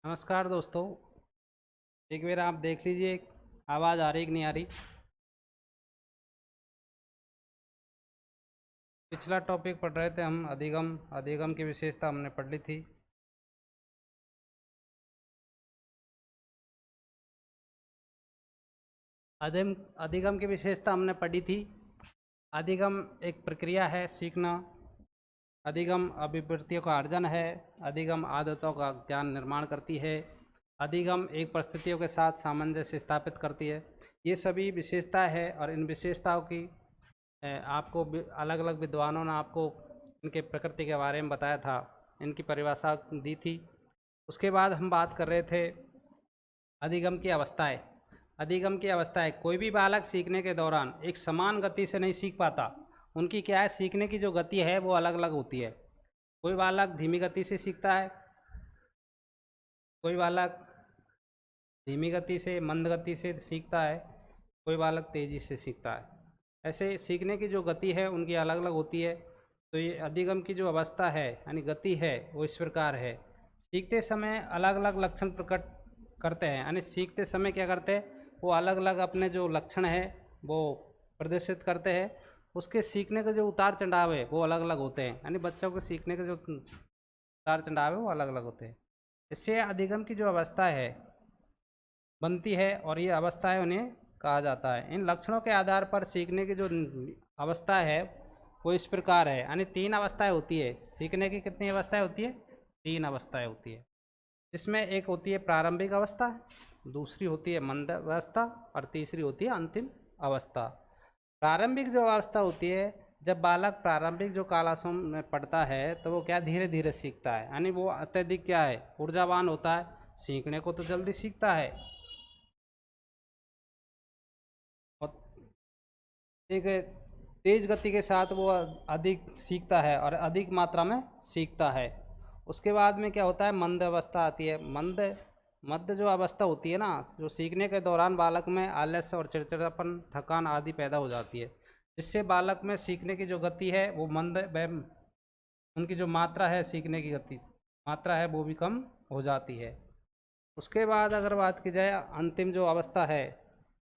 नमस्कार दोस्तों। एक बार आप देख लीजिए, आवाज़ आ रही कि नहीं आ रही। पिछला टॉपिक पढ़ रहे थे हम, अधिगम। अधिगम की विशेषता हमने पढ़ ली थी। अधिम अधिगम की विशेषता हमने पढ़ी थी। अधिगम एक प्रक्रिया है सीखना। अधिगम अभिवृत्तियों का अर्जन है। अधिगम आदतों का ज्ञान निर्माण करती है। अधिगम एक परिस्थितियों के साथ सामंजस्य स्थापित करती है। ये सभी विशेषता है और इन विशेषताओं की आपको अलग अलग विद्वानों ने आपको इनके प्रकृति के बारे में बताया था, इनकी परिभाषा दी थी। उसके बाद हम बात कर रहे थे अधिगम की अवस्थाएं। अधिगम की अवस्थाएं, कोई भी बालक सीखने के दौरान एक समान गति से नहीं सीख पाता। उनकी क्या है, सीखने की जो गति है वो अलग अलग होती है। कोई बालक धीमी गति से सीखता है, कोई बालक धीमी गति से मंद गति से सीखता है, कोई बालक तेज़ी से सीखता है। ऐसे सीखने की जो गति है उनकी अलग अलग होती है। तो ये अधिगम की जो अवस्था है यानी गति है वो इस प्रकार है। सीखते समय अलग अलग लक्षण प्रकट करते हैं, यानी सीखते समय क्या करते हैं, वो अलग अलग अपने जो लक्षण है वो प्रदर्शित करते हैं। उसके सीखने के जो उतार चढ़ाव है वो अलग अलग होते हैं, यानी बच्चों के सीखने के जो उतार चढ़ाव है वो अलग अलग होते हैं। इससे अधिगम की जो अवस्था है बनती है और ये अवस्थाएं उन्हें कहा जाता है। इन लक्षणों के आधार पर सीखने की जो अवस्था है वो इस प्रकार है, यानी तीन अवस्थाएं होती है। सीखने की कितनी अवस्थाएं होती है? तीन अवस्थाएं होती है, जिसमें एक होती है प्रारंभिक अवस्था, दूसरी होती है मंद अवस्था और तीसरी होती है अंतिम अवस्था। प्रारंभिक जो अवस्था होती है, जब बालक प्रारंभिक जो कालाश्रम में पढ़ता है तो वो क्या धीरे धीरे सीखता है, यानी वो अत्यधिक क्या है, ऊर्जावान होता है। सीखने को तो जल्दी सीखता है और एक तेज गति के साथ वो अधिक सीखता है और अधिक मात्रा में सीखता है। उसके बाद में क्या होता है, मंद अवस्था आती है। मध्य जो अवस्था होती है ना, जो सीखने के दौरान बालक में आलस्य और चिड़चिड़ापन, थकान आदि पैदा हो जाती है, जिससे बालक में सीखने की जो गति है वो मंद व उनकी जो मात्रा है, सीखने की गति मात्रा है वो भी कम हो जाती है। उसके बाद अगर बात की जाए, अंतिम जो अवस्था है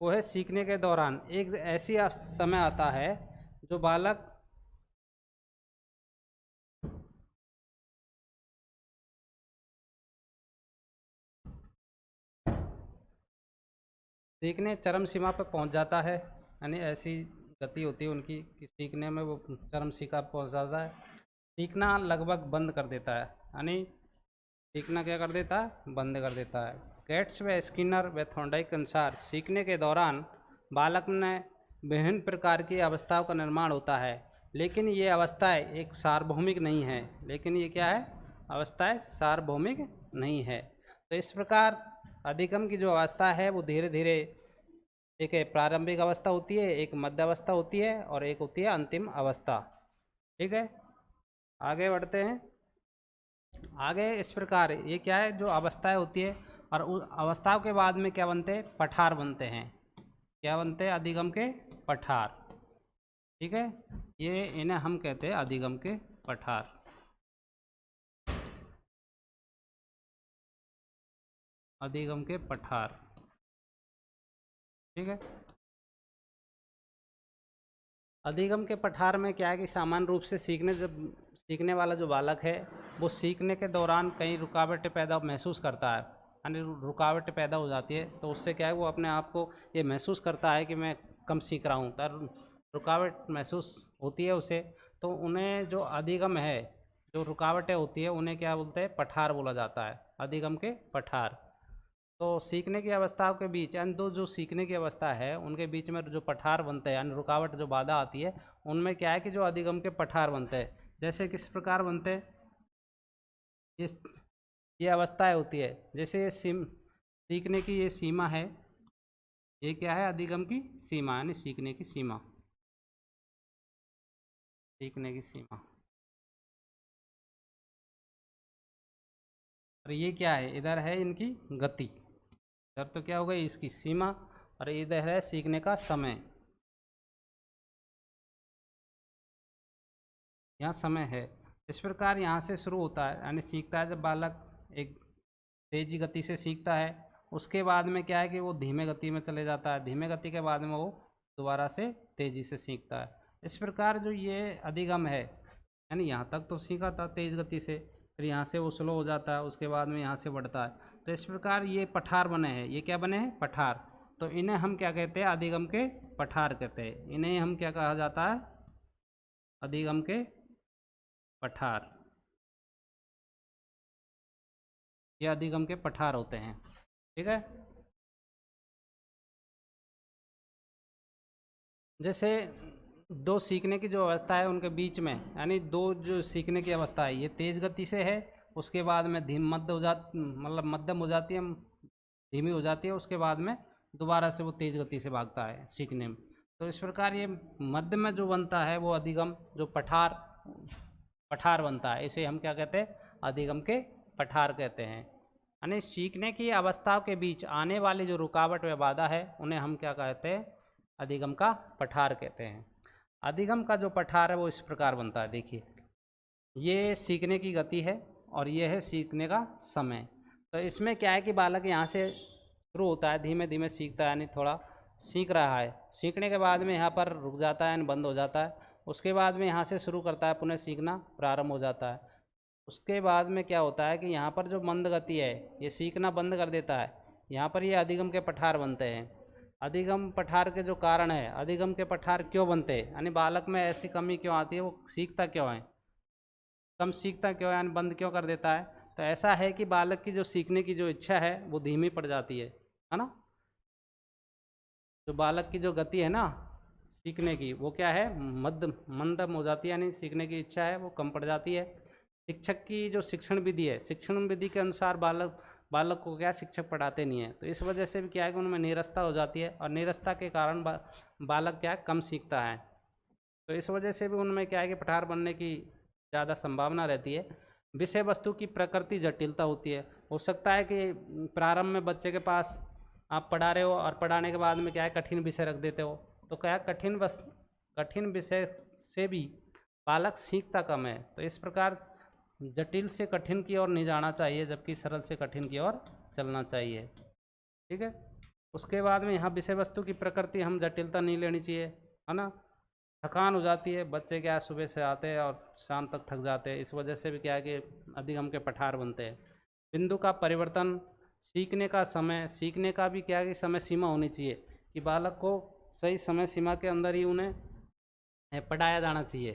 वो है सीखने के दौरान एक ऐसी समय आता है जो बालक सीखने चरम सीमा पर पहुंच जाता है, यानी ऐसी गति होती है उनकी कि सीखने में वो चरम सीमा पर पहुंच जाता है। सीखना लगभग बंद कर देता है, यानी सीखना क्या कर देता है, बंद कर देता है। गेट्स व स्किनर व थॉर्नडाइक के अनुसार सीखने के दौरान बालक में विभिन्न प्रकार की अवस्थाओं का निर्माण होता है, लेकिन ये अवस्थाएं एक सार्वभौमिक नहीं है। लेकिन ये क्या है, अवस्थाएं सार्वभौमिक नहीं है। तो इस प्रकार अधिगम की जो अवस्था है वो धीरे धीरे एक प्रारंभिक अवस्था होती है, एक मध्य अवस्था होती है और एक होती है अंतिम अवस्था। ठीक है, आगे बढ़ते हैं। आगे इस प्रकार ये क्या है, जो अवस्थाएं होती है और उस अवस्थाओं के बाद में क्या बनते हैं, पठार बनते हैं। क्या बनते हैं, अधिगम के पठार। ठीक है, ये इन्हें हम कहते हैं अधिगम के पठार। अधिगम के पठार। ठीक है, अधिगम के पठार में क्या है कि सामान्य रूप से सीखने वाला जो बालक है वो सीखने के दौरान कई रुकावटें पैदा महसूस करता है, यानी रुकावटें पैदा हो जाती है। तो उससे क्या है, वो अपने आप को ये महसूस करता है कि मैं कम सीख रहा हूँ, तर रुकावट महसूस होती है उसे। तो उन्हें जो अधिगम है, जो रुकावटें होती है उन्हें क्या बोलते हैं, पठार बोला जाता है, अधिगम के पठार। तो सीखने की अवस्थाओं के बीच, यानी दो जो सीखने की अवस्था है उनके बीच में जो पठार बनते हैं, यानी रुकावट जो बाधा आती है, उनमें क्या है कि जो अधिगम के पठार बनते हैं। जैसे किस प्रकार बनते हैं, इस ये अवस्थाएं होती है, जैसे ये सीखने की ये सीमा है। ये क्या है, अधिगम की सीमा, यानी सीखने की सीमा। सीखने की सीमा। और ये क्या है, इधर है इनकी गति। इधर तो क्या हो गई, इसकी सीमा, और इधर है सीखने का समय। यहाँ समय है। इस प्रकार यहाँ से शुरू होता है, यानी सीखता है जब बालक एक तेजी गति से सीखता है। उसके बाद में क्या है कि वो धीमे गति में चले जाता है, धीमे गति के बाद में वो दोबारा से तेजी से सीखता है। इस प्रकार जो ये अधिगम है, यानी यहाँ तक तो सीखा था तेज गति से, फिर यहाँ से वो स्लो हो जाता है, उसके बाद में यहाँ से बढ़ता है। तो इस प्रकार ये पठार बने हैं। ये क्या बने हैं? पठार। तो इन्हें हम क्या कहते हैं? अधिगम के पठार कहते हैं। इन्हें हम क्या कहा जाता है? अधिगम के पठार। ये अधिगम के पठार होते हैं। ठीक है। जैसे दो सीखने की जो अवस्था है उनके बीच में, यानी दो जो सीखने की अवस्था है, ये तेज गति से है, उसके बाद में धीम मध्य हो जाती, मतलब मध्यम हो जाती है, धीमी हो जाती है, उसके बाद में दोबारा से वो तेज गति से भागता है सीखने में। तो इस प्रकार ये मध्य में जो बनता है वो अधिगम, जो पठार पठार बनता है, इसे हम क्या कहते हैं? अधिगम के पठार कहते हैं। यानी सीखने की अवस्थाओं के बीच आने वाली जो रुकावट व बाधा है उन्हें हम क्या कहते हैं? अधिगम का पठार कहते हैं। अधिगम का जो पठार है वो इस प्रकार बनता है। देखिए, ये सीखने की गति है और ये है सीखने का समय। तो इसमें क्या है कि बालक यहाँ से शुरू होता है, धीमे धीमे सीखता है, यानी थोड़ा सीख रहा है, सीखने के बाद में यहाँ पर रुक जाता है, यानी बंद हो जाता है। उसके बाद में यहाँ से शुरू करता है, पुनः सीखना प्रारंभ हो जाता है। उसके बाद में क्या होता है कि यहाँ पर जो मंद गति है ये सीखना बंद कर देता है। यहाँ पर ये अधिगम के पठार बनते हैं। अधिगम पठार के जो कारण है, अधिगम के पठार क्यों बनते हैं, यानी बालक में ऐसी कमी क्यों आती है, वो सीखता क्यों है, कम सीखता क्यों है, यानी बंद क्यों कर देता है? तो ऐसा है कि बालक की जो सीखने की जो इच्छा है वो धीमी पड़ जाती है ना। जो बालक की जो गति है ना सीखने की, वो क्या है? मंदम हो जाती है, यानी सीखने की इच्छा है वो कम पड़ जाती है। शिक्षक की जो शिक्षण विधि है, शिक्षण विधि के अनुसार बालक को क्या शिक्षक पढ़ाते नहीं है, तो इस वजह से भी क्या है कि उनमें नीरसता हो जाती है, और नीरसता के कारण बालक क्या है? कम सीखता है। तो इस वजह से भी उनमें क्या है कि पठार बनने की ज़्यादा संभावना रहती है। विषय वस्तु की प्रकृति जटिलता होती है। हो सकता है कि प्रारंभ में बच्चे के पास आप पढ़ा रहे हो और पढ़ाने के बाद में क्या है कठिन विषय रख देते हो, तो क्या है कठिन विषय से भी बालक सीखता कम है। तो इस प्रकार जटिल से कठिन की ओर नहीं जाना चाहिए, जबकि सरल से कठिन की ओर चलना चाहिए। ठीक है। उसके बाद में यहाँ विषय वस्तु की प्रकृति हम जटिलता नहीं लेनी चाहिए, है ना। थकान हो जाती है, बच्चे क्या सुबह से आते हैं और शाम तक थक जाते हैं, इस वजह से भी क्या है कि अधिगम के पठार बनते हैं। बिंदु का परिवर्तन, सीखने का समय, सीखने का भी क्या है कि समय सीमा होनी चाहिए, कि बालक को सही समय सीमा के अंदर ही उन्हें पढ़ाया जाना चाहिए।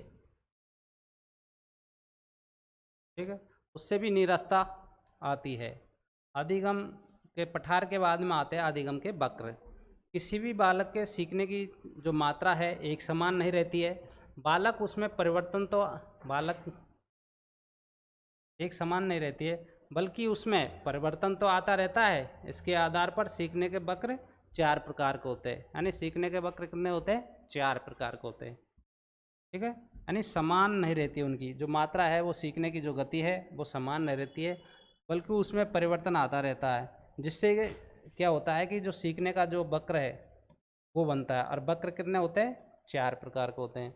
ठीक है। उससे भी निरस्ता आती है। अधिगम के पठार के बाद में आते हैं अधिगम के वक्र। किसी भी बालक के सीखने की जो मात्रा है एक समान नहीं रहती है, बालक उसमें परिवर्तन तो बालक एक समान नहीं रहती है, बल्कि उसमें परिवर्तन तो आता रहता है। इसके आधार पर सीखने के वक्र 4 प्रकार के होते हैं, यानी सीखने के वक्र कितने होते हैं? 4 प्रकार के होते हैं। ठीक है। यानी समान नहीं रहती उनकी जो मात्रा है, वो सीखने की जो गति है वो समान नहीं रहती है, बल्कि उसमें परिवर्तन आता रहता है, जिससे क्या होता है कि जो सीखने का जो वक्र है वो बनता है। और वक्र कितने होते हैं? 4 प्रकार के होते हैं,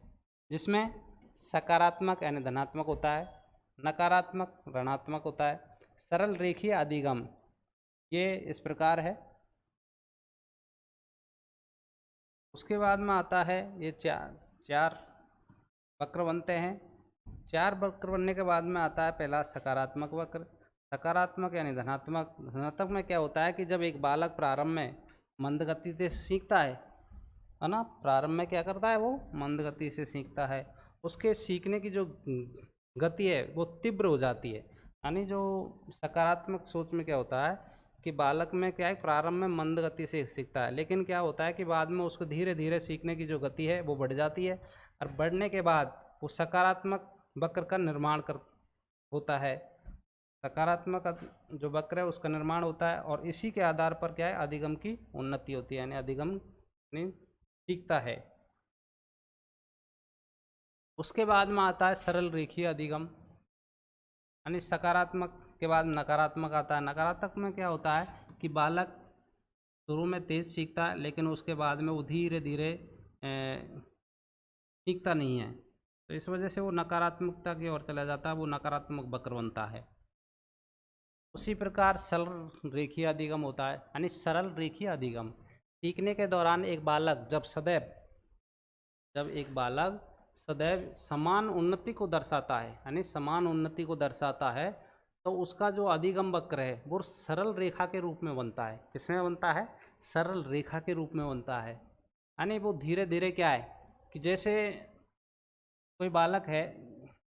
जिसमें सकारात्मक यानी धनात्मक होता है, नकारात्मक ऋणात्मक होता है, सरल रेखीय अधिगम ये इस प्रकार है। उसके बाद में आता है ये चार वक्र बनते हैं। 4 वक्र बनने के बाद में आता है पहला सकारात्मक वक्र। सकारात्मक यानी धनात्मक। धनात्मक में क्या होता है कि जब एक बालक प्रारंभ में मंद गति से सीखता है ना, प्रारंभ में क्या करता है वो मंद गति से सीखता है, उसके सीखने की जो गति है वो तीव्र हो जाती है। यानी जो सकारात्मक सोच में क्या होता है कि बालक में क्या है प्रारंभ में मंद गति से सीखता है, लेकिन क्या होता है कि बाद में उसको धीरे धीरे सीखने की जो गति है वो बढ़ जाती है, और बढ़ने के बाद वो सकारात्मक वक्र का निर्माण कर होता है। सकारात्मक जो वक्र है उसका निर्माण होता है, और इसी के आधार पर क्या है अधिगम की उन्नति होती है, यानी अधिगम सीखता है। उसके बाद में आता है सरल रेखीय अधिगम, यानी सकारात्मक के बाद नकारात्मक आता है। नकारात्मक में क्या होता है कि बालक शुरू में तेज सीखता है, लेकिन उसके बाद में वो धीरे धीरे सीखता नहीं है, तो इस वजह से वो नकारात्मकता की ओर चला जाता है, वो नकारात्मक वक्र बनता है। उसी प्रकार सरल रेखीय अधिगम होता है, यानी सरल रेखीय अधिगम। सीखने के दौरान एक बालक जब एक बालक सदैव समान उन्नति को दर्शाता है, यानी समान उन्नति को दर्शाता है, तो उसका जो अधिगम वक्र है वो सरल रेखा के रूप में बनता है। किसमें बनता है? सरल रेखा के रूप में बनता है। यानी वो धीरे धीरे क्या है कि जैसे कोई बालक है,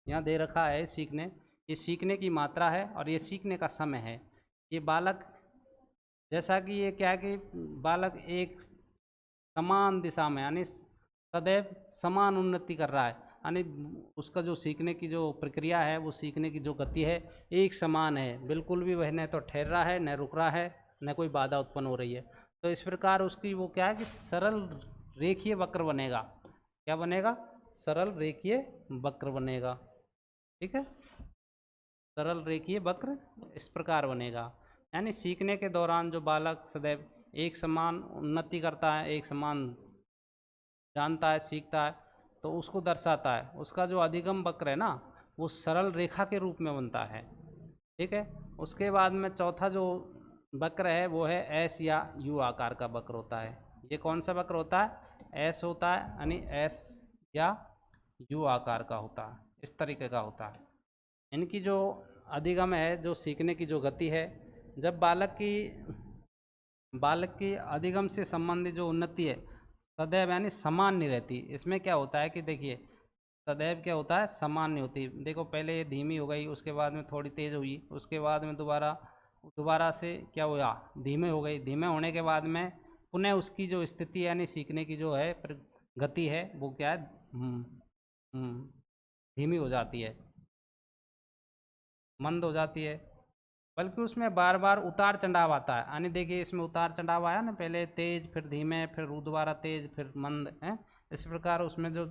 यहाँ दे रखा है सीखने, ये सीखने की मात्रा है और ये सीखने का समय है। ये बालक जैसा कि ये क्या है कि बालक एक समान दिशा में, यानी सदैव समान उन्नति कर रहा है, यानी उसका जो सीखने की जो प्रक्रिया है, वो सीखने की जो गति है एक समान है, बिल्कुल भी वह न तो ठहर रहा है, न रुक रहा है, न कोई बाधा उत्पन्न हो रही है। तो इस प्रकार उसकी वो क्या है कि सरल रेखीय वक्र बनेगा। क्या बनेगा? सरल रेखीय वक्र बनेगा। ठीक है, सरल रेखीय वक्र इस प्रकार बनेगा। यानी सीखने के दौरान जो बालक सदैव एक समान उन्नति करता है, एक समान जानता है, सीखता है, तो उसको दर्शाता है। उसका जो अधिगम वक्र है ना, वो सरल रेखा के रूप में बनता है। ठीक है, उसके बाद में चौथा जो वक्र है वो है एस या यू आकार का वक्र होता है। ये कौन सा वक्र होता है? एस होता है, यानी एस या यू आकार का होता है, इस तरीके का होता है। इनकी जो अधिगम है, जो सीखने की जो गति है, जब बालक की अधिगम से संबंधित जो उन्नति है सदैव यानी समान नहीं रहती। इसमें क्या होता है कि देखिए, सदैव क्या होता है? समान नहीं होती। देखो, पहले ये धीमी हो गई, उसके बाद में थोड़ी तेज़ हुई, उसके बाद में दोबारा से क्या हुआ? धीमे हो गई। धीमे होने के बाद में पुनः उसकी जो स्थिति यानी सीखने की जो है गति है, वो क्या है? धीमी हो जाती है, मंद हो जाती है। बल्कि उसमें बार बार उतार चढ़ाव आता है। यानी देखिए, इसमें उतार चढ़ाव आया ना, पहले तेज, फिर धीमे, फिर दोबारा तेज, फिर मंद है। इस प्रकार उसमें जो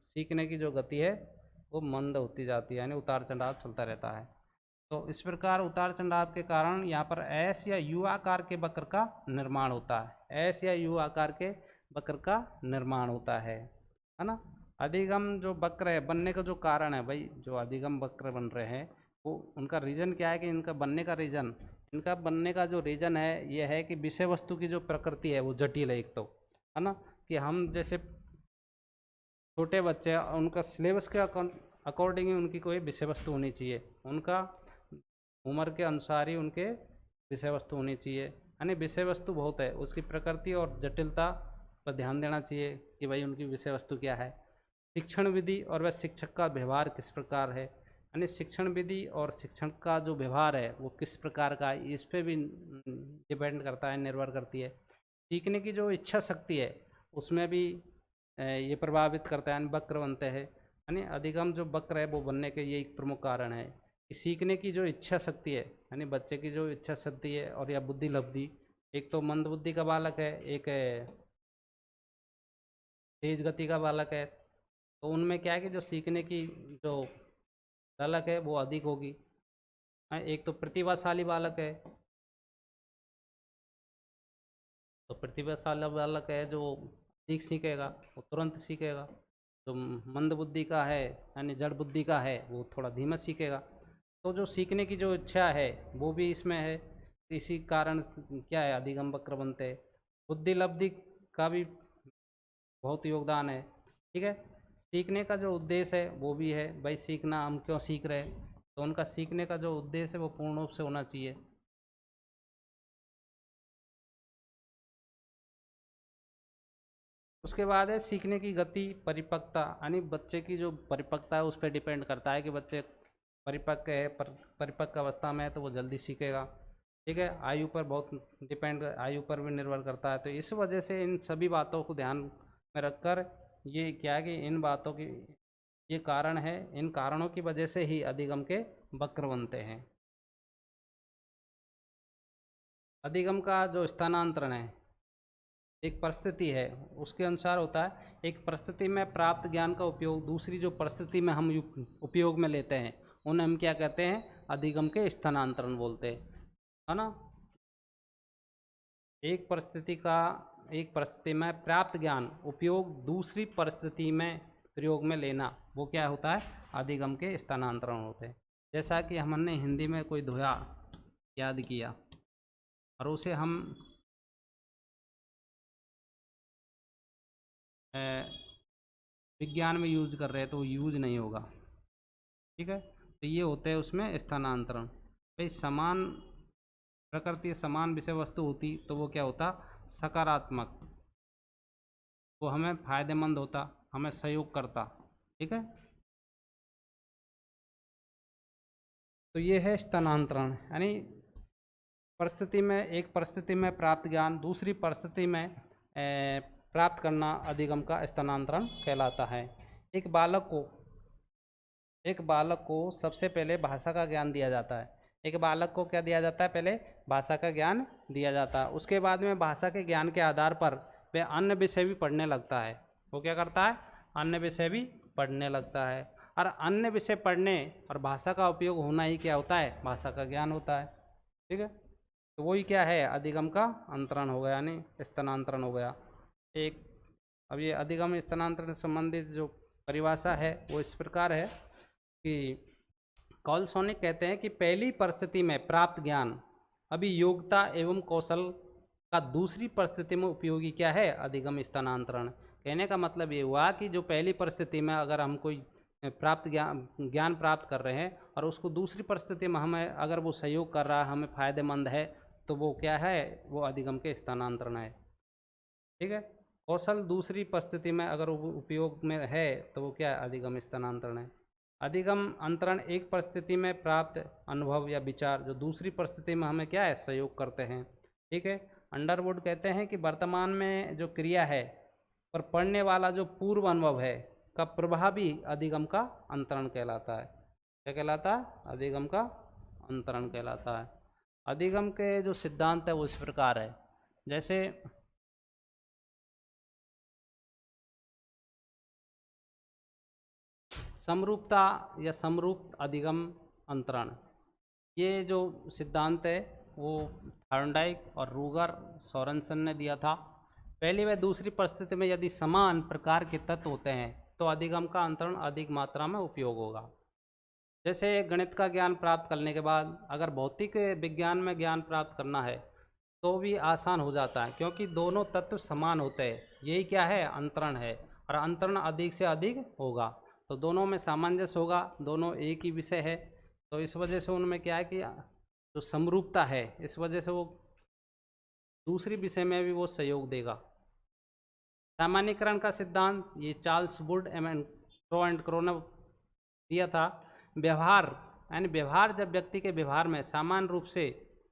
सीखने की जो गति है वो मंद होती जाती है, यानी उतार चढ़ाव चलता रहता है। तो इस प्रकार उतार चढ़ाव के कारण यहाँ पर एस या यू आकार के वक्र का निर्माण होता है। एस या यू आकार के वक्र का निर्माण होता है ना। अधिगम जो वक्र है बनने का जो कारण है भाई, जो अधिगम वक्र बन रहे हैं वो उनका रीज़न क्या है कि इनका बनने का जो रीज़न है ये है कि विषय वस्तु की जो प्रकृति है वो जटिल है एक तो, है ना। कि हम जैसे छोटे बच्चे हैं, उनका सिलेबस के अकॉर्डिंग ही उनकी कोई विषय वस्तु होनी चाहिए, उनका उम्र के अनुसार ही उनके विषय वस्तु होनी चाहिए। यानी विषय वस्तु बहुत है, उसकी प्रकृति और जटिलता पर ध्यान देना चाहिए कि भाई उनकी विषय वस्तु क्या है। शिक्षण विधि और वह शिक्षक का व्यवहार किस प्रकार है, यानी शिक्षण विधि और शिक्षण का जो व्यवहार है वो किस प्रकार का है, इस पर भी डिपेंड करता है, निर्भर करती है। सीखने की जो इच्छा शक्ति है उसमें भी ये प्रभावित करता है, वक्र बनते हैं। यानी अधिगम जो वक्र है वो बनने के ये एक प्रमुख कारण है कि सीखने की जो इच्छा शक्ति है, यानी बच्चे की जो इच्छा शक्ति है और या बुद्धि लब्धि, एक तो मंद बुद्धि का बालक है, एक तेज गति का बालक है, तो उनमें क्या है कि जो सीखने की जो बालक है वो अधिक होगी। एक तो प्रतिभाशाली बालक है, तो प्रतिभाशाली बालक है जो अधिक सीखेगा, वो तुरंत सीखेगा। जो मंद बुद्धि का है यानी जड़ बुद्धि का है वो थोड़ा धीमा सीखेगा। तो जो सीखने की जो इच्छा है वो भी इसमें है, इसी कारण क्या है अधिगम वक्र बनते हैं। बुद्धि लब्धि का भी बहुत योगदान है। ठीक है, सीखने का जो उद्देश्य है वो भी है, भाई सीखना हम क्यों सीख रहे हैं, तो उनका सीखने का जो उद्देश्य है वो पूर्ण रूप से होना चाहिए। उसके बाद है सीखने की गति परिपक्वता, यानी बच्चे की जो परिपक्वता है उस पर डिपेंड करता है कि बच्चे परिपक्व है, परिपक्व अवस्था में है तो वो जल्दी सीखेगा। ठीक है, आयु पर बहुत आयु पर भी निर्भर करता है। तो इस वजह से इन सभी बातों को ध्यान में रखकर ये क्या है कि इन बातों की ये कारण है, इन कारणों की वजह से ही अधिगम के वक्र बनते हैं। अधिगम का जो स्थानांतरण है एक परिस्थिति है उसके अनुसार होता है। एक परिस्थिति में प्राप्त ज्ञान का उपयोग दूसरी जो परिस्थिति में हम उपयोग में लेते हैं उन्हें हम क्या कहते हैं? अधिगम के स्थानांतरण बोलते हैं, है ना। एक परिस्थिति में प्राप्त ज्ञान उपयोग दूसरी परिस्थिति में प्रयोग में लेना, वो क्या होता है? अधिगम के स्थानांतरण होते हैं। जैसा कि हमने हिंदी में कोई धोया याद किया और उसे हम विज्ञान में यूज कर रहे हैं तो वो यूज नहीं होगा। ठीक है, तो ये होते हैं उसमें स्थानांतरण। भाई समान प्रकृति समान विषय वस्तु होती तो वो क्या होता, सकारात्मक, वो हमें फायदेमंद होता, हमें सहयोग करता। ठीक है, तो ये है स्थानांतरण, यानी परिस्थिति में, एक परिस्थिति में प्राप्त ज्ञान दूसरी परिस्थिति में प्राप्त करना अधिगम का स्थानांतरण कहलाता है। एक बालक को सबसे पहले भाषा का ज्ञान दिया जाता है। एक बालक को क्या दिया जाता है, पहले भाषा का ज्ञान दिया जाता है। उसके बाद में भाषा के ज्ञान के आधार पर वह अन्य विषय भी पढ़ने लगता है। वो क्या करता है, अन्य विषय भी पढ़ने लगता है। और अन्य विषय पढ़ने और भाषा का उपयोग होना ही क्या होता है, भाषा का ज्ञान होता है। ठीक है, तो वही क्या है, अधिगम का अंतरण हो गया, यानी स्थानांतरण हो गया एक। अब ये अधिगम स्थानांतरण से संबंधित जो परिभाषा है वो इस प्रकार है कि कॉलसोनिक कहते हैं कि पहली परिस्थिति में प्राप्त ज्ञान अभी योग्यता एवं कौशल का दूसरी परिस्थिति में उपयोगी क्या है, अधिगम स्थानांतरण। कहने का मतलब ये हुआ कि जो पहली परिस्थिति में अगर हम कोई प्राप्त ज्ञान प्राप्त कर रहे हैं और उसको दूसरी परिस्थिति में हमें अगर वो सहयोग कर रहा है, हमें फायदेमंद है, तो वो क्या है, वो अधिगम के स्थानांतरण है। ठीक है, कौशल दूसरी परिस्थिति में अगर उपयोग में है तो वो क्या है, अधिगम स्थानांतरण है। अधिगम अंतरण एक परिस्थिति में प्राप्त अनुभव या विचार जो दूसरी परिस्थिति में हमें क्या है, सहयोग करते हैं। ठीक है, अंडरवुड कहते हैं कि वर्तमान में जो क्रिया है पर पढ़ने वाला जो पूर्व अनुभव है का प्रभावी अधिगम का अंतरण कहलाता है। क्या कहलाता है, अधिगम का अंतरण कहलाता है। अधिगम के जो सिद्धांत है वो इस प्रकार है, जैसे समरूपता या समरूप अधिगम अंतरण, ये जो सिद्धांत है वो थॉर्नडाइक और रूगर सोरेनसन ने दिया था। पहली व दूसरी परिस्थिति में यदि समान प्रकार के तत्व होते हैं तो अधिगम का अंतरण अधिक मात्रा में उपयोग होगा। जैसे गणित का ज्ञान प्राप्त करने के बाद अगर भौतिक विज्ञान में ज्ञान प्राप्त करना है तो भी आसान हो जाता है, क्योंकि दोनों तत्व समान होते हैं। यही क्या है, अंतरण है। और अंतरण अधिक से अधिक होगा तो दोनों में सामंजस्य होगा, दोनों एक ही विषय है, तो इस वजह से उनमें क्या है कि जो समरूपता है, इस वजह से वो दूसरी विषय में भी वो सहयोग देगा। सामान्यीकरण का सिद्धांत ये चार्ल्स वुड एवं क्रो एंड क्रो ने दिया था। व्यवहार, यानी व्यवहार जब व्यक्ति के व्यवहार में समान रूप से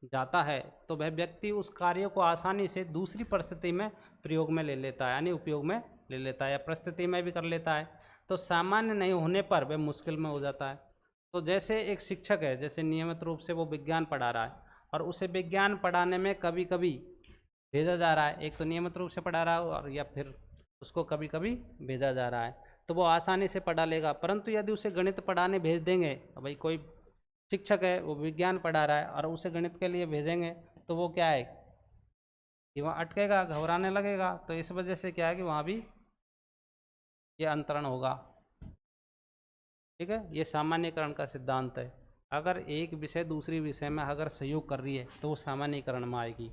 जाता है तो वह व्यक्ति उस कार्य को आसानी से दूसरी परिस्थिति में प्रयोग में ले लेता है, यानी उपयोग में ले लेता है, या परिस्थिति में भी कर लेता है। तो सामान्य नहीं होने पर वह मुश्किल में हो जाता है। तो जैसे एक शिक्षक है, जैसे नियमित रूप से वो विज्ञान पढ़ा रहा है और उसे विज्ञान पढ़ाने में कभी कभी भेजा जा रहा है, एक तो नियमित रूप से पढ़ा रहा है और या फिर उसको कभी कभी भेजा जा रहा है, तो वो आसानी से पढ़ा लेगा। परंतु यदि उसे गणित पढ़ाने भेज देंगे, भाई कोई शिक्षक है वो विज्ञान पढ़ा रहा है और उसे गणित के लिए भेजेंगे, तो वो क्या है कि वहाँ अटकेगा, घबराने लगेगा। तो इस वजह से क्या है कि वहाँ भी ये अंतरण होगा। ठीक है, ये सामान्यकरण का सिद्धांत है। अगर एक विषय दूसरी विषय में अगर सहयोग कर रही है तो वो सामान्यकरण में आएगी।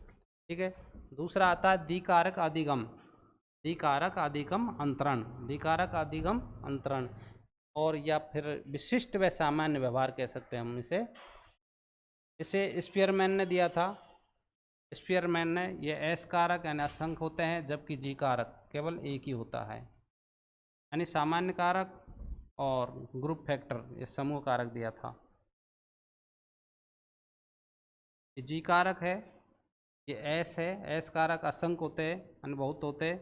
ठीक है, दूसरा आता है द्विकारक अधिगम, द्विकारक अधिगम अंतरण, द्विकारक अधिगम अंतरण, और या फिर विशिष्ट व सामान्य व्यवहार कह सकते हैं हम इसे। इसे स्पीयरमैन ने दिया था। स्पीयरमैन ने, ये एस कारक यानी असंख्य होते हैं जबकि जी कारक केवल एक ही होता है, यानी सामान्य कारक और ग्रुप फैक्टर, ये समूह कारक दिया था। ये जी कारक है, ये एस है, एस कारक असंख्य होते हैं यानी बहुत होते हैं।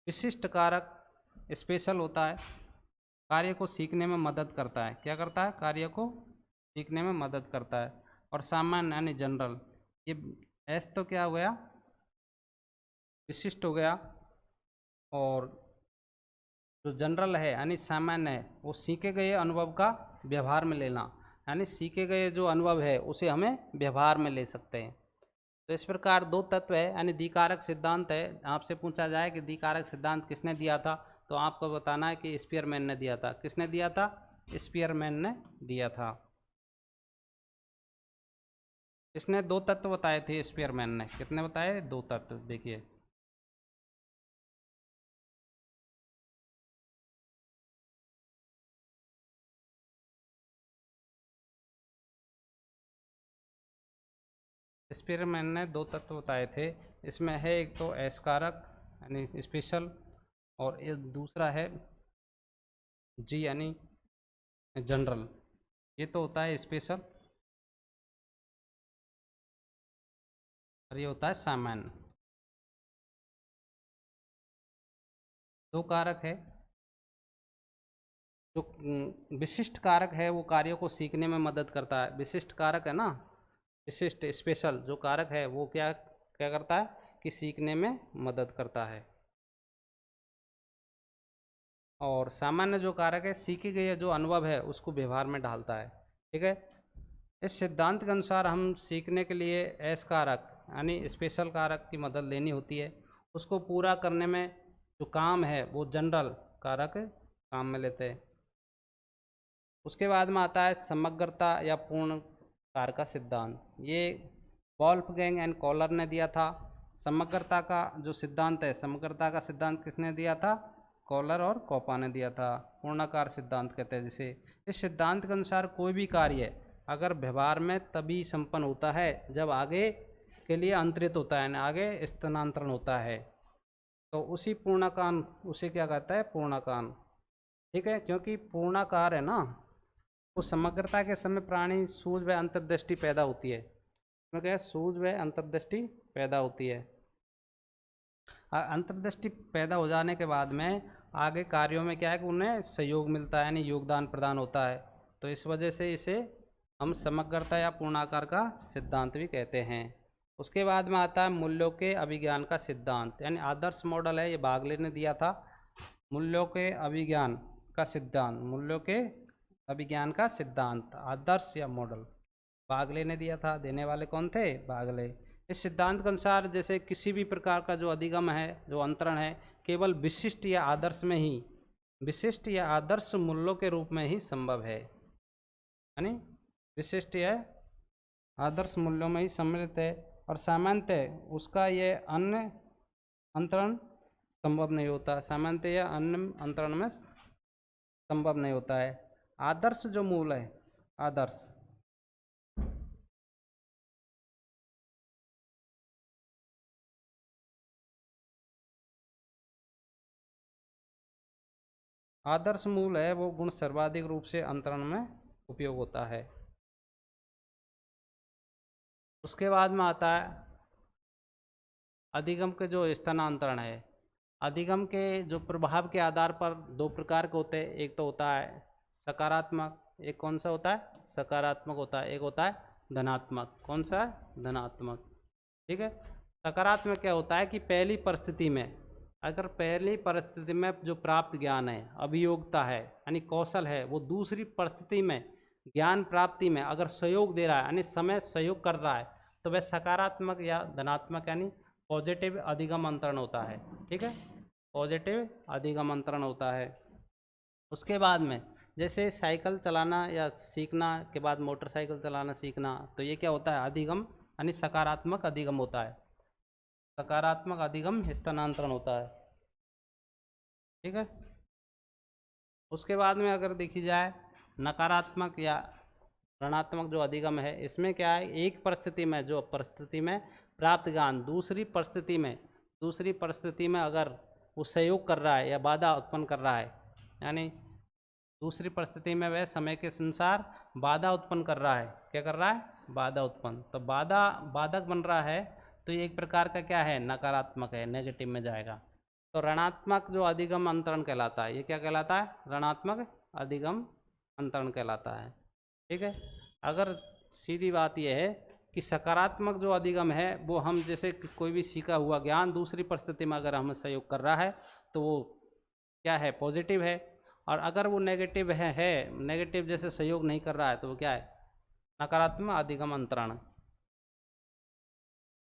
विशिष्ट कारक स्पेशल होता है, कार्य को सीखने में मदद करता है। क्या करता है, कार्य को सीखने में मदद करता है। और सामान्य यानी जनरल, ये एस तो क्या हो गया, विशिष्ट हो गया, और जो जनरल है यानी सामान्य है, वो सीखे गए अनुभव का व्यवहार में लेना, यानी सीखे गए जो अनुभव है उसे हमें व्यवहार में ले सकते हैं। तो इस प्रकार दो तत्व है, यानी द्विकारक सिद्धांत है। आपसे पूछा जाए कि द्विकारक सिद्धांत किसने दिया था, तो आपको बताना है कि स्पीयरमैन ने दिया था। किसने दिया था, स्पीयरमैन ने दिया था। इसने दो तत्व बताए थे स्पीयरमैन ने। कितने बताए? दो तत्व। देखिए, स्पीयरमैन ने दो तत्व बताए थे। इसमें है एक तो एस कारक यानी स्पेशल, और एक दूसरा है जी यानी जनरल। ये तो होता है स्पेशल और ये होता है सामान्य। दो कारक है। जो विशिष्ट कारक है वो कार्यों को सीखने में मदद करता है। विशिष्ट कारक है ना, विशिष्ट स्पेशल जो कारक है वो क्या क्या करता है कि सीखने में मदद करता है। और सामान्य जो कारक है सीखे गए जो अनुभव है उसको व्यवहार में ढालता है। ठीक है। इस सिद्धांत के अनुसार हम सीखने के लिए एस कारक यानी स्पेशल कारक की मदद लेनी होती है। उसको पूरा करने में जो काम है वो जनरल कारक काम में लेते हैं। उसके बाद में आता है समग्रता या पूर्ण कार का सिद्धांत। ये वॉल्फगैंग एंड कॉलर ने दिया था। समग्रता का जो सिद्धांत है, समग्रता का सिद्धांत किसने दिया था? कॉलर और कॉपा ने दिया था। पूर्णाकार सिद्धांत कहते हैं जिसे। इस सिद्धांत के अनुसार कोई भी कार्य अगर व्यवहार में तभी संपन्न होता है जब आगे के लिए अंतरित होता है, आगे स्थानांतरण होता है, तो उसी पूर्णाकार उसे क्या कहता है? पूर्णाकार। ठीक है, क्योंकि पूर्णाकार है ना, उस समग्रता के समय प्राणी सूझ व अंतर्दृष्टि पैदा होती है। क्योंकि सूझ व अंतर्दृष्टि पैदा होती है। अंतर्दृष्टि पैदा हो जाने के बाद में आगे कार्यों में क्या है कि उन्हें सहयोग मिलता है यानी योगदान प्रदान होता है। तो इस वजह से इसे हम समग्रता या पूर्णाकार का सिद्धांत भी कहते हैं। उसके बाद में आता है मूल्यों के अभिज्ञान का सिद्धांत यानी आदर्श मॉडल है। ये बागले ने दिया था। मूल्यों के अभिज्ञान का सिद्धांत, मूल्यों के अभिज्ञान का सिद्धांत आदर्श या मॉडल बागले ने दिया था। देने वाले कौन थे? बागले। इस सिद्धांत के अनुसार जैसे किसी भी प्रकार का जो अधिगम है, जो अंतरण है, केवल विशिष्ट या आदर्श में ही, विशिष्ट या आदर्श मूल्यों के रूप में ही संभव है। यानी विशिष्ट या आदर्श मूल्यों में ही सम्मिलित है और सामान्यतः उसका यह अन्य अंतरण संभव नहीं होता। सामान्यतः या अन्य अंतरण में संभव नहीं होता है। आदर्श जो मूल है, आदर्श आदर्श मूल है वो गुण सर्वाधिक रूप से अंतरण में उपयोग होता है। उसके बाद में आता है अधिगम के जो स्थानांतरण है। अधिगम के जो प्रभाव के आधार पर दो प्रकार के होते हैं। एक तो होता है सकारात्मक, एक कौन सा होता है? सकारात्मक होता है। एक होता है धनात्मक। कौन सा है? धनात्मक। ठीक है। सकारात्मक क्या होता है कि पहली परिस्थिति में, अगर पहली परिस्थिति में जो प्राप्त ज्ञान है, अभियोग्यता है यानी कौशल है, वो दूसरी परिस्थिति में ज्ञान प्राप्ति में अगर सहयोग दे रहा है यानी समय सहयोग कर रहा है, तो वह सकारात्मक या धनात्मक यानी पॉजिटिव अधिगम अंतरण होता है। ठीक है, पॉजिटिव अधिगम अंतरण होता है। उसके बाद में जैसे साइकिल चलाना या सीखना के बाद मोटरसाइकिल चलाना सीखना, तो ये क्या होता है? अधिगम यानी सकारात्मक अधिगम होता है। सकारात्मक अधिगम स्थानांतरण होता है। ठीक है। उसके बाद में अगर देखी जाए नकारात्मक या ऋणात्मक जो अधिगम है, इसमें क्या है? एक परिस्थिति में, जो परिस्थिति में प्राप्त ज्ञान दूसरी परिस्थिति में अगर वो सहयोग कर रहा है या बाधा उत्पन्न कर रहा है, यानी दूसरी परिस्थिति में वह समय के अनुसार बाधा उत्पन्न कर रहा है। क्या कर रहा है? बाधा उत्पन्न। तो बाधक बन रहा है, तो ये एक प्रकार का क्या है? नकारात्मक है, नेगेटिव में जाएगा। तो ऋणात्मक जो अधिगम अंतरण कहलाता है, ये क्या कहलाता है? ऋणात्मक अधिगम अंतरण कहलाता है। ठीक है। अगर सीधी बात यह है कि सकारात्मक जो अधिगम है वो हम जैसे कोई भी सीखा हुआ ज्ञान दूसरी परिस्थिति में अगर हमें सहयोग कर रहा है तो वो क्या है? पॉजिटिव है। और अगर वो नेगेटिव है नेगेटिव जैसे सहयोग नहीं कर रहा है, तो वो क्या है? नकारात्मक अधिगम अंतरण।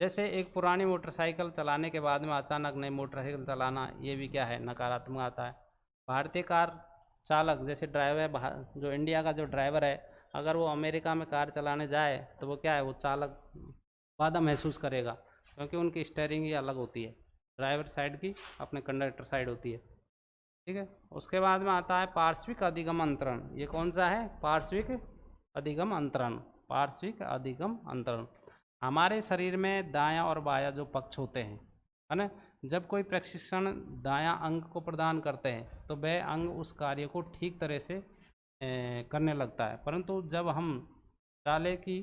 जैसे एक पुरानी मोटरसाइकिल चलाने के बाद में अचानक नई मोटरसाइकिल चलाना, ये भी क्या है? नकारात्मक आता है। भारतीय कार चालक जैसे ड्राइवर, जो इंडिया का जो ड्राइवर है अगर वो अमेरिका में कार चलाने जाए तो वो क्या है, वो चालक बाधा महसूस करेगा, क्योंकि उनकी स्टीयरिंग ही अलग होती है, ड्राइवर साइड की अपने कंडक्टर साइड होती है। ठीक है। उसके बाद में आता है पार्श्विक अधिगम अंतरण। ये कौन सा है? पार्श्विक अधिगम अंतरण। पार्श्विक अधिगम अंतरण। हमारे शरीर में दायां और बायां जो पक्ष होते हैं, है ना, जब कोई प्रशिक्षण दायां अंग को प्रदान करते हैं तो वह अंग उस कार्य को ठीक तरह से करने लगता है। परंतु जब हम चाले कि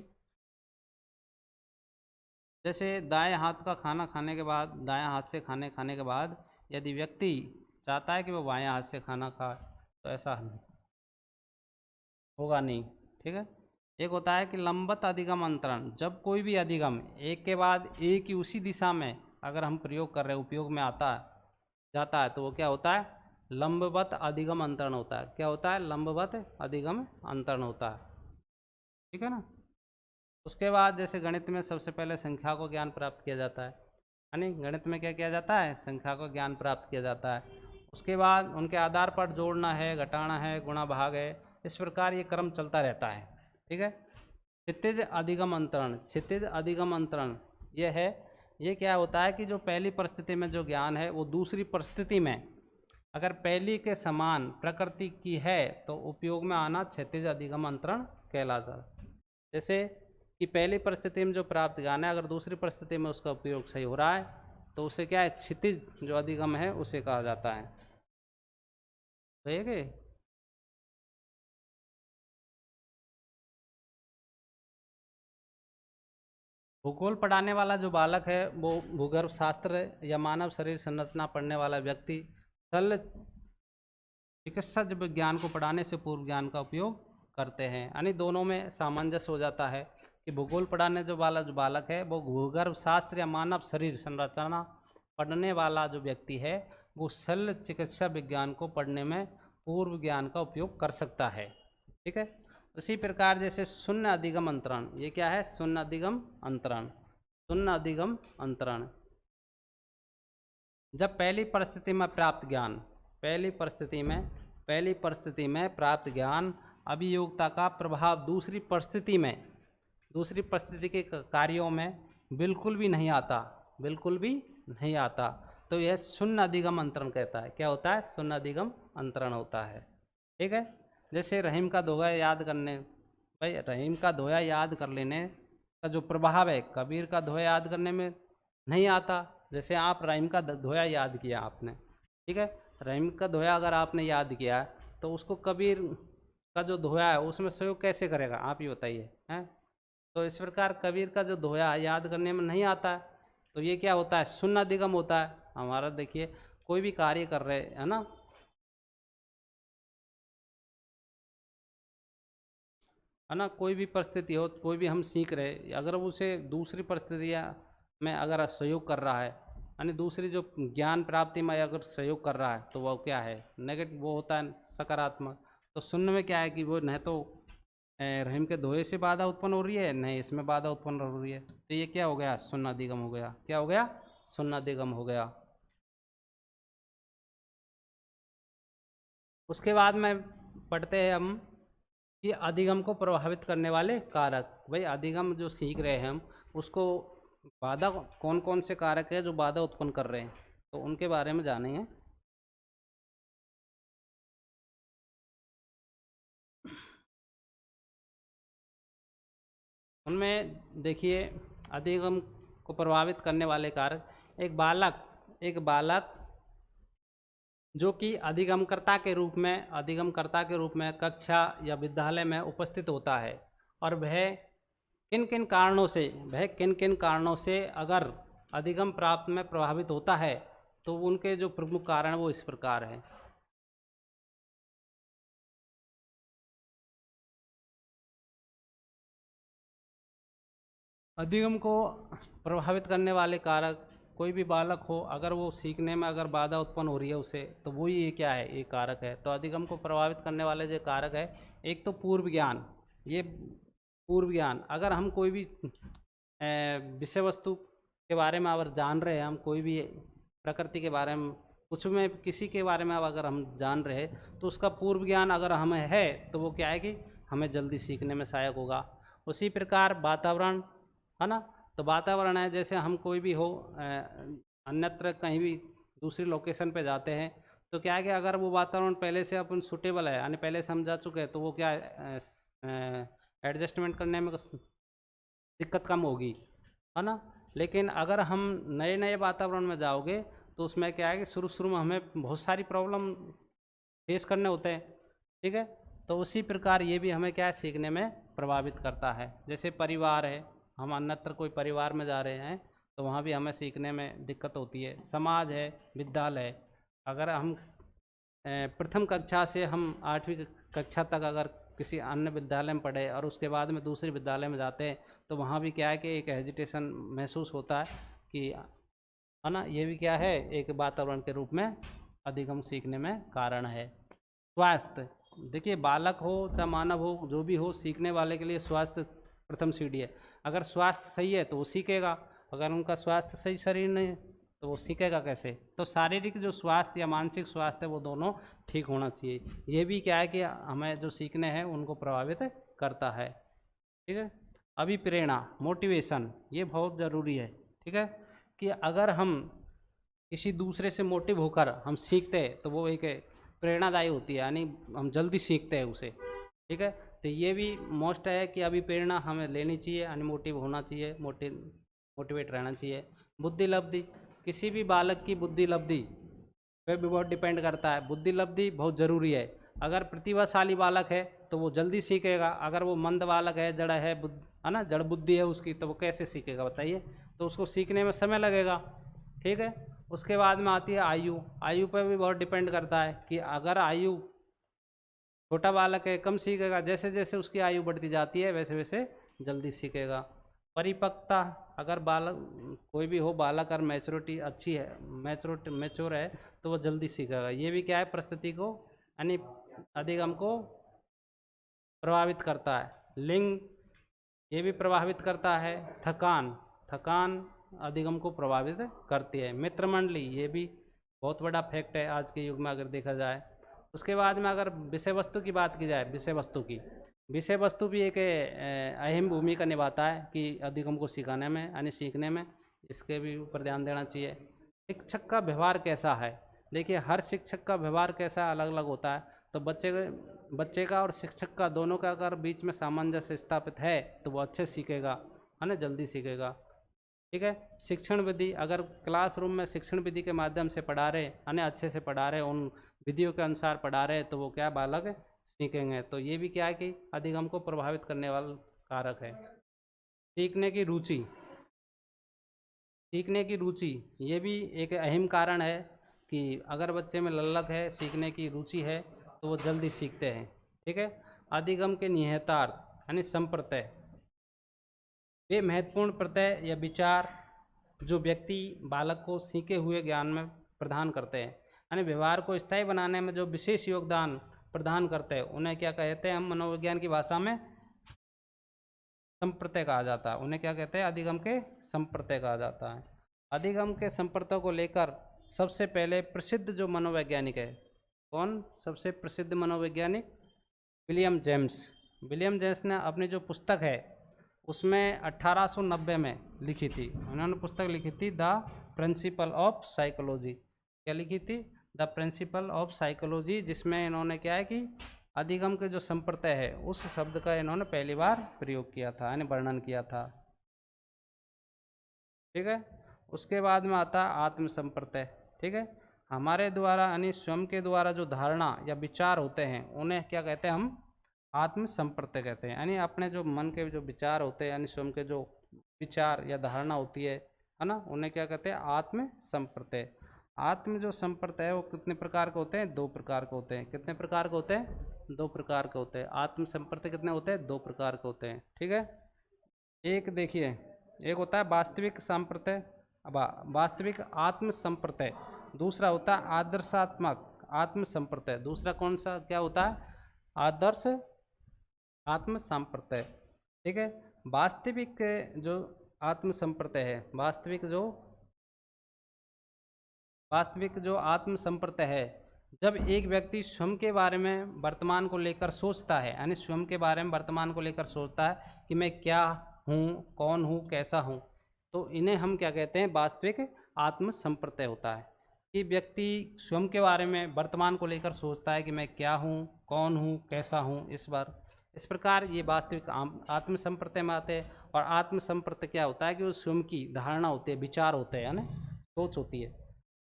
जैसे दाएं हाथ का खाना खाने के बाद, दायां हाथ से खाने के बाद यदि व्यक्ति चाहता है कि वो बायां हाथ से खाना खाए तो ऐसा होगा नहीं। ठीक है। एक होता है कि लंबवत अधिगम अंतरण। जब कोई भी अधिगम एक के बाद एक ही उसी दिशा में अगर हम प्रयोग कर रहे हैं, उपयोग में आता है, जाता है, तो वो क्या होता है? लंबवत अधिगम अंतरण होता है। क्या होता है? लंबवत अधिगम अंतरण होता है। ठीक है ना। उसके बाद जैसे गणित में सबसे पहले संख्या को ज्ञान प्राप्त किया जाता है, यानी गणित में क्या किया जाता है? संख्या को ज्ञान प्राप्त किया जाता है। उसके बाद उनके आधार पर जोड़ना है, घटाना है, गुणा भाग है, इस प्रकार ये क्रम चलता रहता है। ठीक है। क्षितिज अधिगम अंतरण। क्षितिज अधिगम अंतरण ये है, ये क्या होता है कि जो पहली परिस्थिति में जो ज्ञान है वो दूसरी परिस्थिति में अगर पहली के समान प्रकृति की है तो उपयोग में आना क्षितिज अधिगम अंतरण कहलाता है। जैसे कि पहली परिस्थिति में जो प्राप्त ज्ञान है अगर दूसरी परिस्थिति में उसका उपयोग सही हो रहा है तो उसे क्या है? क्षितिज जो अधिगम है उसे कहा जाता है। सही है कि? भूगोल पढ़ाने वाला जो बालक है वो भूगर्भ शास्त्र या मानव शरीर संरचना पढ़ने वाला व्यक्ति शल्य चिकित्सा विज्ञान को पढ़ाने से पूर्व ज्ञान का उपयोग करते हैं, यानी दोनों में सामंजस्य हो जाता है कि भूगोल पढ़ाने जो बालक है वो भूगर्भ शास्त्र या मानव शरीर संरचना पढ़ने वाला जो व्यक्ति है वो शल्य चिकित्सा विज्ञान को पढ़ने में पूर्व ज्ञान का उपयोग कर सकता है। ठीक है। उसी प्रकार जैसे शून्य अधिगम अंतरण, ये क्या है? शून्य अधिगम अंतरण। शून्य अधिगम अंतरण जब पहली परिस्थिति में प्राप्त ज्ञान, पहली परिस्थिति में प्राप्त ज्ञान अभियोगता का प्रभाव दूसरी परिस्थिति के कार्यों में बिल्कुल भी नहीं आता, बिल्कुल भी नहीं आता, तो यह शून्य अधिगम अंतरण कहता है। क्या होता है? शून्य अधिगम अंतरण होता है। ठीक है। जैसे रहीम का दोहा याद करने, भाई रहीम का दोहा याद कर लेने का जो प्रभाव है कबीर का दोहा याद करने में नहीं आता। जैसे आप रहीम का दोहा याद किया आपने, ठीक है, रहीम का दोहा अगर आपने याद किया तो उसको कबीर का जो दोहा है उसमें सहयोग कैसे करेगा? आप ही बताइए हैं। तो इस प्रकार कबीर का जो दोहा याद करने में नहीं आता है, तो ये क्या होता है? शून्य अधिगम होता है हमारा। देखिए कोई भी कार्य कर रहे है ना, है ना, कोई भी परिस्थिति हो, कोई भी हम सीख रहे, अगर उसे दूसरी परिस्थितियाँ में अगर सहयोग कर रहा है, यानी दूसरी जो ज्ञान प्राप्ति में अगर सहयोग कर रहा है तो वह क्या है? नेगेटिव, वो होता है सकारात्मक। तो शून्य में क्या है कि वो न तो रहीम के दोहे से बाधा उत्पन्न हो रही है, न इसमें बाधा उत्पन्न हो रही है, तो ये क्या हो गया? शून्य अधिगम हो गया। क्या हो गया? शून्य अधिगम हो गया। उसके बाद में पढ़ते हैं हम कि अधिगम को प्रभावित करने वाले कारक। भाई अधिगम जो सीख रहे हैं हम उसको बाधा, कौन कौन से कारक है जो बाधा उत्पन्न कर रहे हैं, तो उनके बारे में जानेंगे। उनमें देखिए अधिगम को प्रभावित करने वाले कारक, एक बालक जो कि अधिगमकर्ता के रूप में कक्षा या विद्यालय में उपस्थित होता है और वह किन किन कारणों से अगर अधिगम प्राप्त में प्रभावित होता है, तो उनके जो प्रमुख कारण वो इस प्रकार हैं। अधिगम को प्रभावित करने वाले कारक, कोई भी बालक हो अगर वो सीखने में अगर बाधा उत्पन्न हो रही है उसे, तो वो ये क्या है? ये कारक है। तो अधिगम को प्रभावित करने वाले जो कारक है, एक तो पूर्व ज्ञान। ये पूर्व ज्ञान, अगर हम कोई भी विषय वस्तु के बारे में अगर जान रहे हैं, हम कोई भी प्रकृति के बारे में कुछ में किसी के बारे में अगर हम जान रहे हैं तो उसका पूर्व ज्ञान अगर हमें है तो वो क्या है कि हमें जल्दी सीखने में सहायक होगा। उसी प्रकार वातावरण, है ना, तो वातावरण है, जैसे हम कोई भी हो अन्यत्र कहीं भी दूसरी लोकेशन पे जाते हैं, तो क्या है कि अगर वो वातावरण पहले से अपन सूटेबल है, यानी पहले से हम जा चुके हैं, तो वो क्या एडजस्टमेंट करने में दिक्कत कम होगी, है ना। लेकिन अगर हम नए नए वातावरण में जाओगे तो उसमें क्या है कि शुरू शुरू में हमें बहुत सारी प्रॉब्लम फेस करने होते हैं, ठीक है। तो उसी प्रकार ये भी हमें क्या है, सीखने में प्रभावित करता है। जैसे परिवार है, हम अन्यत्र कोई परिवार में जा रहे हैं तो वहाँ भी हमें सीखने में दिक्कत होती है। समाज है, विद्यालय, अगर हम प्रथम कक्षा से हम 8वीं कक्षा तक अगर किसी अन्य विद्यालय में पढ़े और उसके बाद में दूसरे विद्यालय में जाते हैं तो वहाँ भी क्या है कि एक हेजिटेशन महसूस होता है कि, है ना, ये भी क्या है, एक वातावरण के रूप में अधिगम सीखने में कारण है। स्वास्थ्य, देखिए बालक हो चाहे मानव हो, जो भी हो, सीखने वाले के लिए स्वास्थ्य प्रथम सीढ़ी है। अगर स्वास्थ्य सही है तो वो सीखेगा, अगर उनका स्वास्थ्य सही शरीर नहीं तो वो सीखेगा कैसे। तो शारीरिक जो स्वास्थ्य या मानसिक स्वास्थ्य है वो दोनों ठीक होना चाहिए। ये भी क्या है कि हमें जो सीखने हैं उनको प्रभावित करता है, ठीक है। अभी प्रेरणा, मोटिवेशन, ये बहुत ज़रूरी है, ठीक है, कि अगर हम किसी दूसरे से मोटिव होकर हम सीखते हैं तो वो एक प्रेरणादायी होती है, यानी हम जल्दी सीखते हैं उसे, ठीक है। तो ये भी मोस्ट है कि अभी प्रेरणा हमें लेनी चाहिए, यानी मोटिव होना चाहिए, मोटिवेट रहना चाहिए। बुद्धि लब्धि, किसी भी बालक की बुद्धि लब्धि पे भी बहुत डिपेंड करता है। बुद्धि लब्धि बहुत ज़रूरी है। अगर प्रतिभाशाली बालक है तो वो जल्दी सीखेगा, अगर वो मंद बालक है, जड़ है ना, जड़ बुद्धि है उसकी, तो वो कैसे सीखेगा बताइए। तो उसको सीखने में समय लगेगा, ठीक है। उसके बाद में आती है आयु। आयु पर भी बहुत डिपेंड करता है कि अगर आयु छोटा बालक है, कम सीखेगा, जैसे जैसे उसकी आयु बढ़ती जाती है वैसे वैसे जल्दी सीखेगा। परिपक्वता, अगर बालक कोई भी हो, बालक और मैच्योरिटी अच्छी है, मैच्योर है, तो वो जल्दी सीखेगा। ये भी क्या है, परिस्थिति को यानी अधिगम को प्रभावित करता है। लिंग, ये भी प्रभावित करता है। थकान अधिगम को प्रभावित करती है। मित्र मंडली, ये भी बहुत बड़ा फैक्ट है आज के युग में अगर देखा जाए। उसके बाद में अगर विषय वस्तु की बात की जाए, विषय वस्तु भी एक अहम भूमिका निभाता है कि अधिगम को सिखाने में यानी सीखने में, इसके भी ऊपर ध्यान देना चाहिए। शिक्षक का व्यवहार कैसा है, देखिए हर शिक्षक का व्यवहार कैसा अलग अलग होता है, तो बच्चे का और शिक्षक का दोनों का अगर बीच में सामंजस्य स्थापित है तो वो अच्छे सीखेगा, है ना, जल्दी सीखेगा, ठीक है। शिक्षण विधि, अगर क्लासरूम में शिक्षण विधि के माध्यम से पढ़ा रहे, यानी अच्छे से पढ़ा रहे, उन विधियों के अनुसार पढ़ा रहे, तो वो क्या बालक सीखेंगे। तो ये भी क्या है कि अधिगम को प्रभावित करने वाला कारक है। सीखने की रुचि, ये भी एक अहम कारण है कि अगर बच्चे में ललक है, सीखने की रुचि है, तो वो जल्दी सीखते हैं, ठीक है। अधिगम के निहितार्थ यानी संप्रत्यय, वे महत्वपूर्ण प्रत्यय या विचार जो व्यक्ति बालक को सीखे हुए ज्ञान में प्रदान करते हैं, यानी व्यवहार को स्थायी बनाने में जो विशेष योगदान प्रदान करते हैं, उन्हें क्या कहते हैं, हम मनोविज्ञान की भाषा में संप्रत्यय कहा जाता है। उन्हें क्या कहते हैं, अधिगम के संप्रत्यय कहा जाता है। अधिगम के संप्रत्यय को लेकर सबसे पहले प्रसिद्ध जो मनोवैज्ञानिक है, कौन सबसे प्रसिद्ध मनोवैज्ञानिक, विलियम जेम्स ने अपनी जो पुस्तक है उसमें 1890 में लिखी थी। उन्होंने पुस्तक लिखी थी द प्रिंसिपल ऑफ साइकोलॉजी। क्या लिखी थी, द प्रिंसिपल ऑफ साइकोलॉजी, जिसमें इन्होंने क्या है कि अधिगम के जो संप्रत्यय है उस शब्द का इन्होंने पहली बार प्रयोग किया था, यानी वर्णन किया था, ठीक है। उसके बाद में आता आत्म संप्रत्यय, ठीक है। हमारे द्वारा यानी स्वयं के द्वारा जो धारणा या विचार होते हैं उन्हें क्या कहते हैं, हम आत्म संप्रत्यय कहते हैं। यानी अपने जो मन के जो विचार होते हैं, यानी स्वयं के जो विचार या धारणा होती है ना, उन्हें क्या कहते हैं, आत्म संप्रत्यय। आत्म जो संप्रत्यय है वो कितने प्रकार के होते हैं, 2 प्रकार के होते हैं। कितने प्रकार के होते हैं, 2 प्रकार के होते हैं। आत्म संप्रत्यय कितने होते हैं, 2 प्रकार के होते हैं, ठीक है। एक देखिए, एक होता है वास्तविक संप्रत्यय, वास्तविक आत्म संप्रत्यय। दूसरा होता है आदर्शात्मक आत्म संप्रत्यय। दूसरा कौन सा क्या होता है, आदर्श आत्म संप्रत्यय, ठीक है। वास्तविक जो आत्म संप्रत्यय है, वास्तविक जो आत्म संप्रत्यय है जब एक व्यक्ति स्वयं के बारे में वर्तमान को लेकर सोचता है, यानी स्वयं के बारे में वर्तमान को लेकर सोचता है कि मैं क्या हूँ, कौन हूँ, कैसा हूँ, तो इन्हें हम क्या कहते हैं, वास्तविक आत्म संप्रत्यय होता है। कि व्यक्ति स्वयं के बारे में वर्तमान को लेकर सोचता है कि मैं क्या हूँ, कौन हूँ, कैसा हूँ, इस प्रकार ये वास्तविक आत्म संप्रत्यय में आते हैं। और आत्म संप्रत्यय क्या होता है कि वो स्वयं की धारणा होती है, विचार होते हैं, यानी सोच होती है।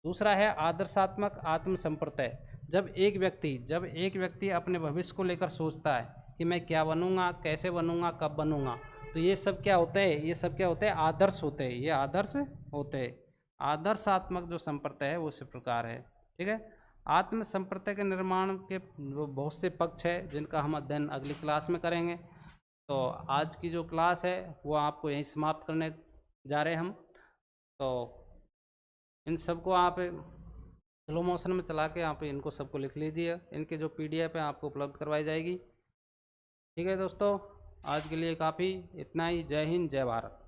दूसरा है आदर्शात्मक आत्म संप्रत्यय। जब एक व्यक्ति अपने भविष्य को लेकर सोचता है कि मैं क्या बनूंगा, कैसे बनूंगा, कब बनूंगा, तो ये सब क्या होते हैं, आदर्श होते हैं, ये आदर्श होते हैं। आदर्शात्मक जो संप्रत्यय है वो इस प्रकार है। ठीक है। आत्म संप्रत्यय के निर्माण के बहुत से पक्ष है जिनका हम अध्ययन अगली क्लास में करेंगे। तो आज की जो क्लास है वो आपको यहीं समाप्त करने जा रहे हैं हम। तो इन सबको आप स्लो मोशन में चला के आप इनको सबको लिख लीजिए। इनके जो PDF है आपको उपलब्ध करवाई जाएगी। ठीक है दोस्तों, आज के लिए काफ़ी इतना ही। जय हिंद, जय भारत।